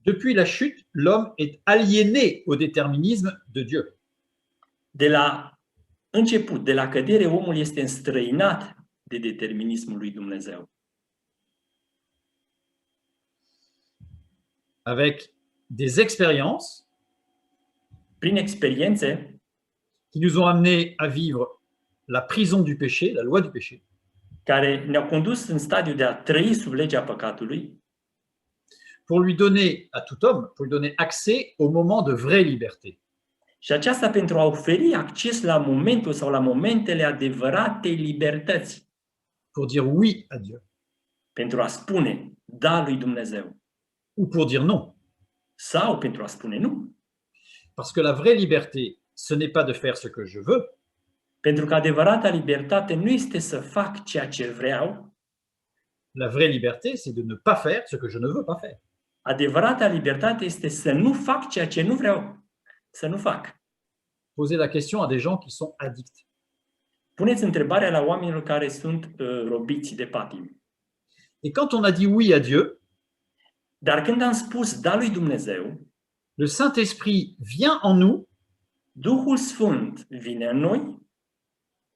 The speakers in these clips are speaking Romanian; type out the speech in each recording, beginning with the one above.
Depuis la chute, l'homme est aliéné au déterminisme de Dieu. De la început, de la cădere, omul este înstrăinat de determinismul lui Dumnezeu. Avec des expériences Prin experiențe qui nous ont amenés à vivre la prison du péché, la loi du péché, care ne-au condus în stadiul de a trăi sub legea păcatului, pour lui donner à tout homme, pour lui donner accès au moment de vraie liberté. și aceasta pentru a oferi acces la momentul sau la momentele adevăratei libertăți, Pour dire oui à Dieu pentru a spune da lui Dumnezeu ou pour dire non. sau pentru a spune nu. Parce que la vraie liberté, ce n'est pas de faire ce que je veux, Pentru că adevărata libertate nu este să fac ceea ce vreau, la vraie liberté, c'est de ne pas faire ce que je ne veux pas faire. adevărata libertate este să nu fac ceea ce nu vreau să nu fac. Poser la question à des gens qui sont addicts. Puneți întrebarea la oamenilor care sunt robiți de patimi. Et quand on a dit oui à Dieu, Dar când am spus da lui Dumnezeu, le Saint-Esprit vient en nous, Duhul Sfânt vine în noi,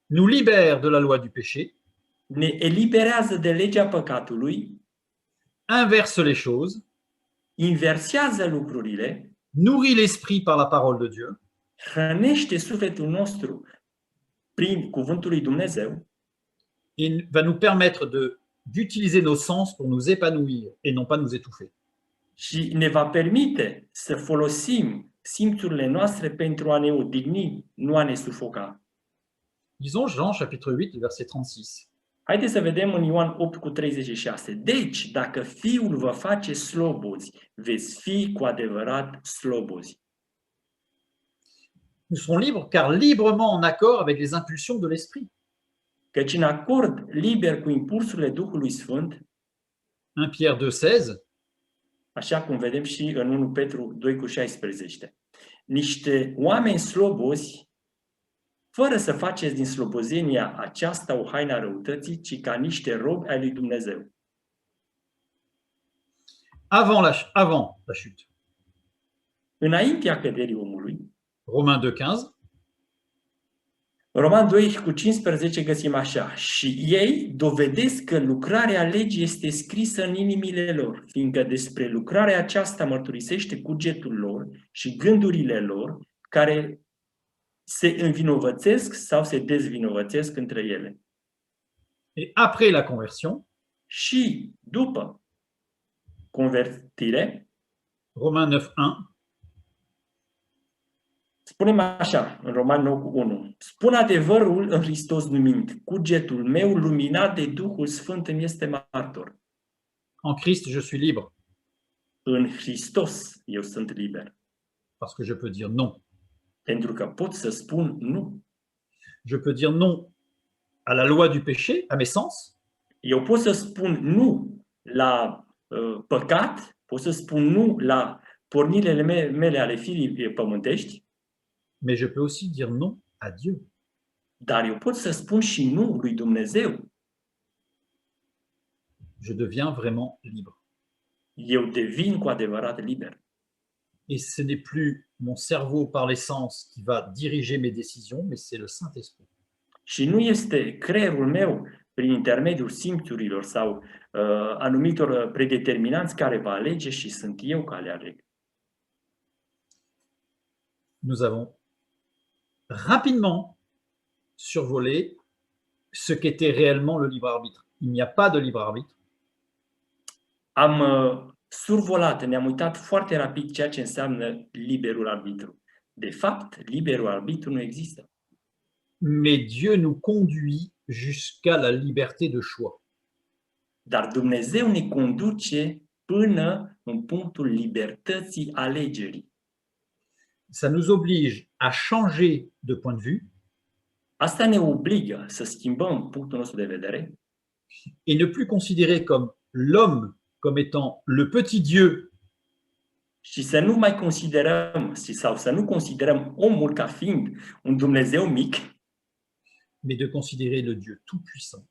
nous libère de la loi du péché, ne eliberează de legea păcatului, inverse les choses, inversează lucrurile, nourrit l'esprit par la parole de Dieu, hrănește sufletul nostru prin cuvântul lui Dumnezeu et va nous permettre d'utiliser nos sens pour nous épanouir et non pas nous étouffer. și ne va permite să folosim simțurile noastre pentru a ne odihni, nu a ne sufoca. Lisons Jean chapitre 8, verset 36. Haideți să vedem în Ioan 8:36. Deci, dacă Fiul vă face slobozi, veți fi cu adevărat slobozi. Nous serons libres car librement en accord avec les impulsions de l'esprit. Căci în acord liber cu impulsurile Duhului Sfânt, 1 Pierre 2,16, așa cum vedem și în 1 Petru 2:16. Niște oameni slobozi, fără să faceți din slobozenia aceasta o haină a răutății, ci ca niște robi ai lui Dumnezeu. avant la chute. Înaintea căderii omului, Romains 2,15, Roman 2:15 găsim așa: și ei dovedesc că lucrarea legii este scrisă în inimile lor, fiindcă despre lucrarea aceasta mărturisește cugetul lor și gândurile lor, care se învinovățesc sau se dezvinovățesc între ele. et après la conversion, Și după convertire, Romains 9,1, spunem așa, în Roman 9:1, spun adevărul în Hristos numind, cugetul meu luminat de Duhul Sfânt îmi este martor. en Christ je suis libre, În Hristos eu sunt liber, parce que je peux dire non. pentru că pot să spun nu. Je peux dire non à la loi du péché, à mes sens, Eu pot să spun nu la păcat, pot să spun nu la pornirile mele ale firii pământești, mais je peux aussi dire non à Dieu. dar eu pot să spun și nu lui Dumnezeu. Je deviens vraiment libre. Eu devin cu adevărat liber. Et ce n'est plus mon cerveau par les sens qui va diriger mes décisions, mais c'est le Saint-Esprit. Și nu este creierul meu, prin intermediul simțurilor sau anumitor predeterminanți, care va alege, și sunt eu care aleg. Nous avons rapidement survolé ce qu'était réellement le libre arbitre. Il n'y a pas de libre arbitre. Am survolat, ne-am uitat foarte rapid ceea ce înseamnă liberul arbitru. De fapt, liberul arbitru nu există. Mais Dieu nous conduit jusqu'à la liberté de choix. Dar Dumnezeu ne conduce până în punctul libertății alegerii. Ça nous oblige à changer de point de vue Asta ne obligă să schimbăm punctul nostru de vedere et ne plus considérer comme l'homme comme étant le petit Dieu și să nu mai considerăm sau să nu considerăm omul ca fiind un Dumnezeu mic, mais de considérer le Dieu tout-puissant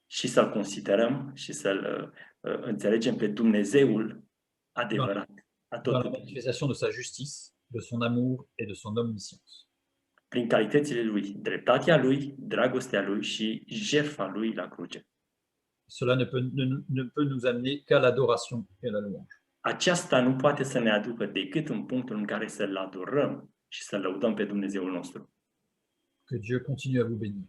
și să-l considerăm și să-l înțelegem pe Dumnezeul adevărat, dans la atotputernic. manifestation de sa justice, de son amour et de son omniscience. Prin calitățile lui, dreptatea lui, dragostea lui și jertfa lui la cruce. Cela ne peut nous amener qu'à l'adoration et à la louange. Aceasta nu poate să ne aducă decât în punctul în care să-L adorăm și să lăudăm pe Dumnezeul nostru. Que Dieu continue à vous bénir.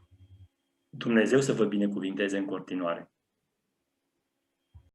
Dumnezeu să vă binecuvinteze în continuare.